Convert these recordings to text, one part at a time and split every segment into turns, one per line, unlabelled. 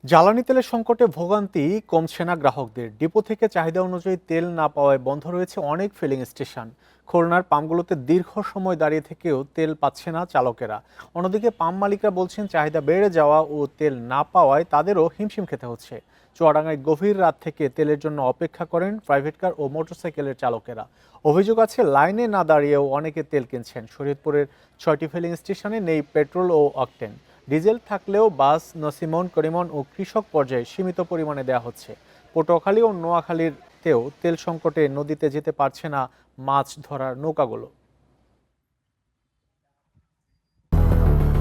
জ্বালানি তেলের সংকটে ভোগান্তি কমছে না গ্রাহকদের। ডিপো থেকে চাহিদা অনুযায়ী তেল না পাওয়ায় বন্ধ রয়েছে অনেক ফিলিং স্টেশন। খুলনার পাম্পগুলোতে দীর্ঘ সময় দাঁড়িয়ে থেকেও তেল পাচ্ছে না চালকেরা। অন্যদিকে পাম্প মালিকরা বলছেন চাহিদা বেড়ে যাওয়া ও তেল না পাওয়ায় তাদেরও হিমশিম খেতে হচ্ছে। চুয়াডাঙ্গায় গভীর রাত থেকে তেলের জন্য অপেক্ষা করেন প্রাইভেট কার ও মোটরসাইকেলের চালকেরা। অভিযোগ আছে লাইনে না দাঁড়িয়েও অনেকে তেল কিনছেন। শরীয়তপুরের 6টি ফিলিং স্টেশনে নেই পেট্রোল ও অকটেন। ডিজেল থাকলেও বাস, নসিমন, করিমন ও কৃষক পর্যায়ে সীমিত পরিমাণে দেওয়া হচ্ছে। পটুয়াখালী ও নোয়াখালীতেও তেল সংকটে নদীতে যেতে পারছে না মাছ ধরার নৌকাগুলো।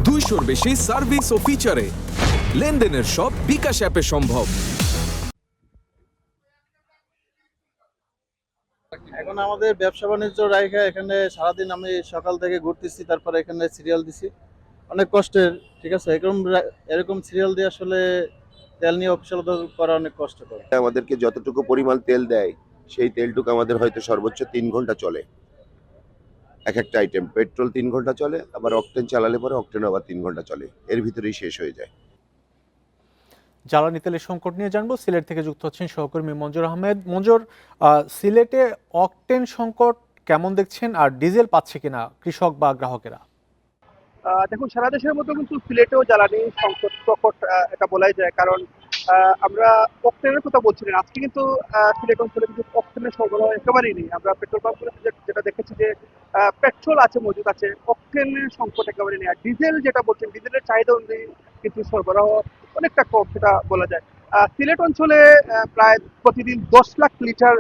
200-র বেশি সার্ভিস ও ফিচারে লেনদেনের সব বিকাশ অ্যাপে সম্ভব।
এখন আমাদের ব্যবসা বাণিজ্য রাইখা এখানে সারাদিন আমি সকাল থেকে ঘুরতেছি, তারপরে এখানে সিরিয়াল দিছি অনেক কষ্টের। ঠিক আছে, এরকম সিরিয়াল দিয়ে আসলে তেল নিয়ে অফিসিয়াল করা অনেক কষ্টকর।
আমাদেরকে যতটুকু পরিমাণ তেল দেয় সেই তেলটুকু আমাদের হয়তো সর্বোচ্চ 3 ঘন্টা চলে। এক একটা আইটেম পেট্রোল 3 ঘন্টা চলে, আবার অকটেন চালালে পরে অকটেন আবার 3 ঘন্টা চলে, এর ভিতরেই শেষ হয়ে যায়।
জ্বালানি তেলের সংকট নিয়ে জানবো, সিলেট থেকে যুক্ত হচ্ছেন সহকর্মী মঞ্জুর আহমেদ। মঞ্জুর, সিলেটে অকটেন সংকট কেমন দেখছেন, আর ডিজেল পাচ্ছে কিনা কৃষক বা গ্রাহকেরা?
দেখুন, সারা দেশের মতো কিন্তু সিলেটেও জ্বালানি সংকট প্রকট এটা বলাই যায়। কারণ আমরা অক্টেনের কথা বলছি না, আজকে কিন্তু সিলেট অঞ্চলে কিন্তু অক্টেনের সরবরাহ একেবারেই নেই। আমরা পেট্রোল পাম্পগুলোতে যেটা দেখেছি যে পেট্রোল আছে, মজুদ আছে, অক্টেনের সংকট একেবারেই নেই। আর ডিজেল যেটা বলছেন, ডিজেলের চাহিদা অনুযায়ী কিন্তু সরবরাহ অনেকটা কম, সেটা বলা যায়। সিলেট অঞ্চলে প্রায় প্রতিদিন 10 লাখ লিটার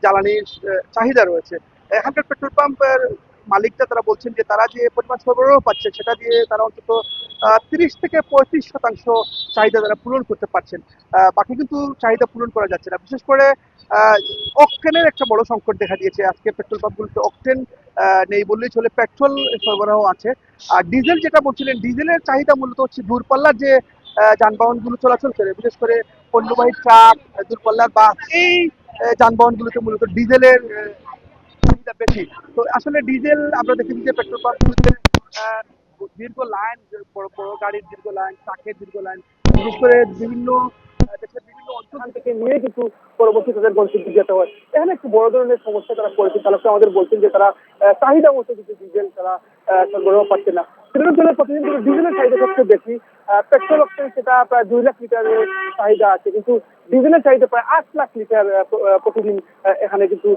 জ্বালানির চাহিদা রয়েছে। এখানকার পেট্রোল পাম্পের মালিকরা তারা বলছেন যে তারা যে পরিমাণ সরবরাহ পাচ্ছে সেটা দিয়ে তারা অন্তত 30 থেকে 35% চাহিদা তারা পূরণ করতে পারছেন। বাকি কিন্তু চাহিদা পূরণ করা যাচ্ছে না। বিশেষ করে অকটেনের একটা বড় সংকট দেখা দিয়েছে। আজকে পেট্রোল পাম্পগুলোতে অকটেন নেই বললেই চলে, পেট্রোল সরবরাহ আছে। আর ডিজেল যেটা বলছিলেন, ডিজেলের চাহিদা মূলত হচ্ছে দূরপাল্লার যে যানবাহনগুলো চলাচল করে, বিশেষ করে পণ্যবাহী ট্রাক, দূরপাল্লার বাস, এই যানবাহনগুলোতে মূলত ডিজেলের চাহিদা বেশি। তো আসলে ডিজেল আমরা দেখেছি যে পেট্রোল পাম্পগুলোতে দীর্ঘ লাইন, বড় বড় গাড়ির দীর্ঘ লাইন, ট্রাকের দীর্ঘ লাইন, বিশেষ করে বিভিন্ন দেশের বিভিন্ন অঞ্চল থেকে নিয়ে কিন্তু পরবর্তী তাদের গন্তব্যে যেতে হয়। এখানে একটু বড় ধরনের সমস্যা তারা পড়েছে। চালকরা আমাদের বলছেন যে তারা চাহিদা মতো কিন্তু ডিজেল তারা সরবরাহ পাচ্ছে না। সিলেট জেলায় প্রতিদিন কিন্তু ডিজেলের চাহিদা সবচেয়ে বেশি। পেট্রোল অক্টেন সেটা প্রায় 2 লাখ লিটারের চাহিদা আছে, কিন্তু ডিজেলের চাহিদা প্রায় 8 লাখ লিটার প্রতিদিন এখানে কিন্তু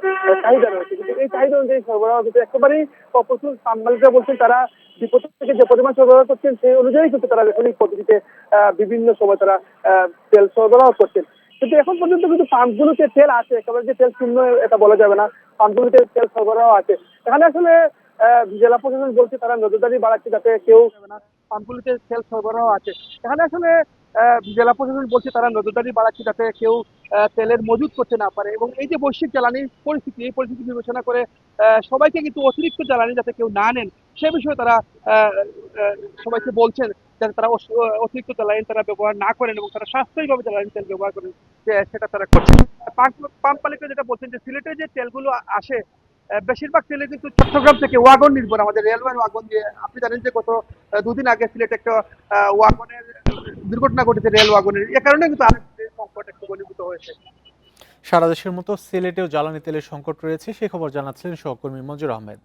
চাহিদা রয়েছে। কিন্তু এই চাহিদা অনুযায়ী সরবরাহ কিন্তু একেবারেই প্রচুর। মালিকরা বলছেন তারা ডিপো থেকে যে পরিমাণ সরবরাহ করছেন সেই অনুযায়ী কিন্তু তারা রেশনিং পদ্ধতিতে বিভিন্ন সময় তারা তেল সরবরাহ করছেন। কিন্তু এখন পর্যন্ত কিন্তু পাম্পগুলোতে তেল আছে, একেবারে যে তেল শূন্য এটা বলা যাবে না। পাম্পগুলোতে তেল সরবরাহ আছে। এখানে আসলে জেলা প্রশাসন বলছে তারা নজরদারি বাড়াচ্ছে যাতে কেউ পাম্পগুলোতে তেল সরবরাহ আছে। এখানে আসলে জেলা প্রশাসন বলছে তারা নজরদারি বাড়াচ্ছে যাতে কেউ তেলের মজুত করতে না পারে। এবং এই যে বৈশ্বিক জ্বালানির পরিস্থিতি, এই পরিস্থিতি বিবেচনা করে সবাইকে কিন্তু অতিরিক্ত জ্বালানি যাতে কেউ না নেন সে বিষয়ে তারা আহ, আহ, সবাইকে বলছেন যাতে তারা অতিরিক্ত জ্বালানি তারা ব্যবহার না করেন এবং তারা সাশ্রয়ীভাবে জ্বালানি তেল ব্যবহার করেন, সেটা তারা করছেন। পাম্প মালিকরা যেটা বলছেন যে সিলেটে যে তেলগুলো আসে, বেশিরভাগ তেলে কিন্তু চট্টগ্রাম থেকে ওয়াগন নির্ভর, আমাদের রেলওয়ের ওয়াগন দিয়ে। আপনি জানেন যে গত 2 দিন আগে সিলেটে একটা ওয়াগনের দুর্ঘটনা ঘটেছে, রেল ওয়াগনের। এ কারণে কিন্তু আরেক সংকট একটু ঘনীভূত হয়েছে।
সারা দেশের মতো সিলেটেও জ্বালানি তেলের সংকট রয়েছে, সে খবর জানাচ্ছিলেন সহকর্মী মঞ্জুর আহমেদ।